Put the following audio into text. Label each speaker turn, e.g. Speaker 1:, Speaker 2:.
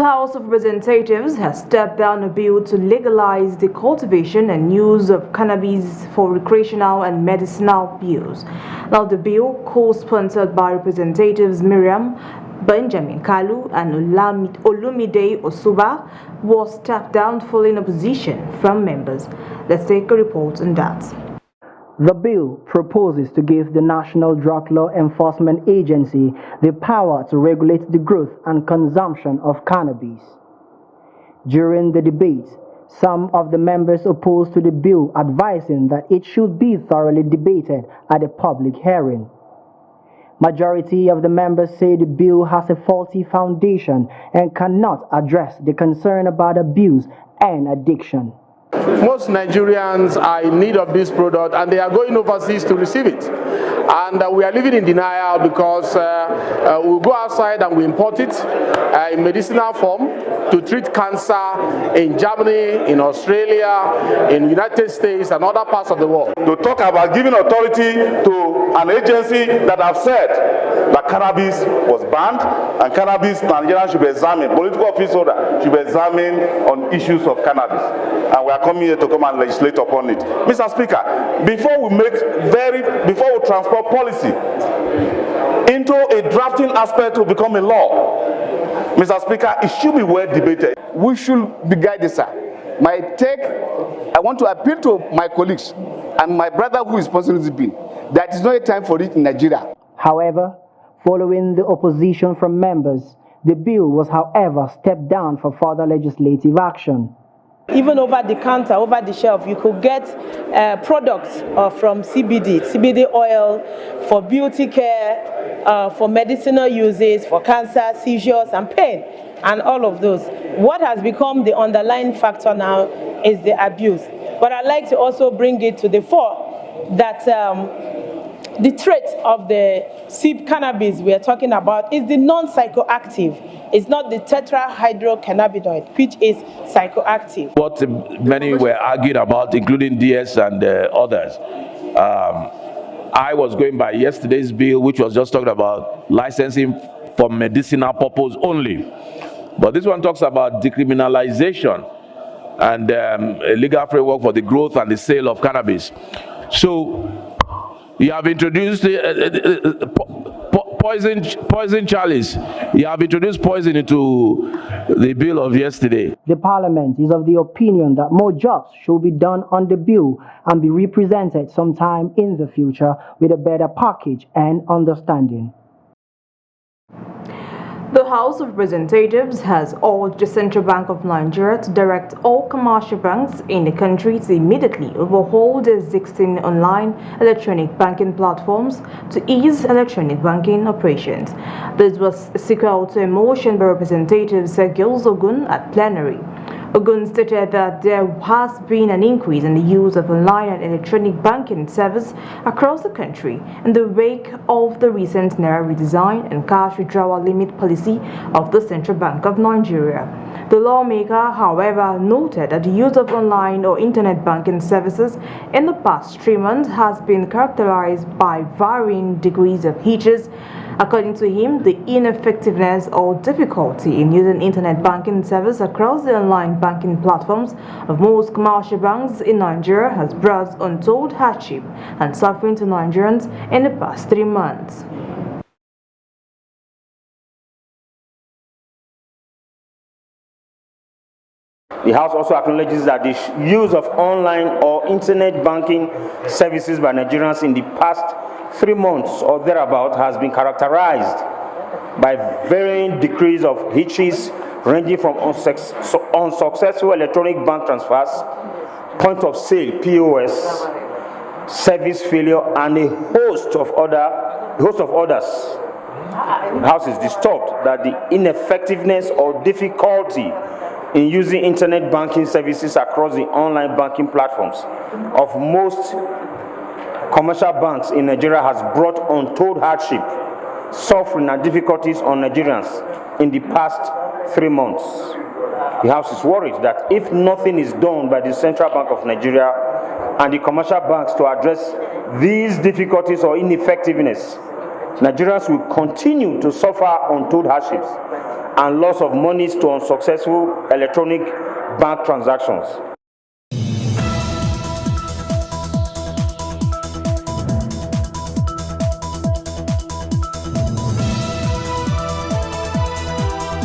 Speaker 1: The House of Representatives has stepped down a bill to legalize the cultivation and use of cannabis for recreational and medicinal use. Now, the bill, co-sponsored by Representatives Miriam Benjamin Kalu and Olumide Osuba, was stepped down following opposition from members. Let's take a report on that.
Speaker 2: The bill proposes to give the National Drug Law Enforcement Agency the power to regulate the growth and consumption of cannabis. During the debate, some of the members opposed to the bill advising that it should be thoroughly debated at a public hearing. Majority of the members say the bill has a faulty foundation and cannot address the concern about abuse and addiction.
Speaker 3: Most Nigerians are in need of this product and they are going overseas to receive it. And we are living in denial because we go outside and we import it in medicinal form to treat cancer in Germany, in Australia, in the United States and other parts of the world.
Speaker 4: To talk about giving authority to an agency that have said that cannabis was banned and cannabis, Nigerians should be examined, political office holder should be examined on issues of cannabis. And we are coming here to come and legislate upon it. Mr. Speaker, before we transport policy into a drafting aspect to become a law, Mr. Speaker, it should be well debated.
Speaker 5: We should be guided, sir. I want to appeal to my colleagues and my brother who is sponsoring this bill that it is not a time for it in Nigeria.
Speaker 2: However, following the opposition from members, the bill was, however, stepped down for further legislative action.
Speaker 6: Even over the counter, over the shelf, you could get products from CBD oil for beauty care, for medicinal uses, for cancer, seizures, and pain, and all of those. What has become the underlying factor now is the abuse. But I'd like to also bring it to the fore that the trait of the SIP cannabis we are talking about is the non-psychoactive. It's not the tetrahydrocannabinoid, which is psychoactive.
Speaker 7: What many were argued about, including DS and others. I was going by yesterday's bill, which was just talking about licensing for medicinal purpose only. But this one talks about decriminalization and a legal framework for the growth and the sale of cannabis. So you have introduced poison chalice. You have introduced poison into the bill of yesterday.
Speaker 2: The Parliament is of the opinion that more jobs should be done on the bill and be represented sometime in the future with a better package and understanding.
Speaker 1: The House of Representatives has urged the Central Bank of Nigeria to direct all commercial banks in the country to immediately overhaul their existing online electronic banking platforms to ease electronic banking operations. This was a sequel to a motion by Representative Sergils Ogun at plenary. Ogun stated that there has been an increase in the use of online and electronic banking service across the country in the wake of the recent Naira redesign and cash withdrawal limit policy of the Central Bank of Nigeria. The lawmaker, however, noted that the use of online or internet banking services in the past 3 months has been characterized by varying degrees of hitches. According to him, the ineffectiveness or difficulty in using internet banking service across the online banking platforms of most commercial banks in Nigeria has brought untold hardship and suffering to Nigerians in the past 3 months.
Speaker 8: The House also acknowledges that the use of online or internet banking services by Nigerians in the past 3 months or thereabout has been characterized by varying degrees of hitches ranging from unsuccessful electronic bank transfers, point of sale (POS), service failure, and a host of others. The House is disturbed that the ineffectiveness or difficulty in using internet banking services across the online banking platforms of most commercial banks in Nigeria has brought untold hardship, suffering, and difficulties on Nigerians in the past 3 months. The House is worried that if nothing is done by the Central Bank of Nigeria and the commercial banks to address these difficulties or ineffectiveness, Nigerians will continue to suffer untold hardships and loss of monies to unsuccessful electronic bank transactions.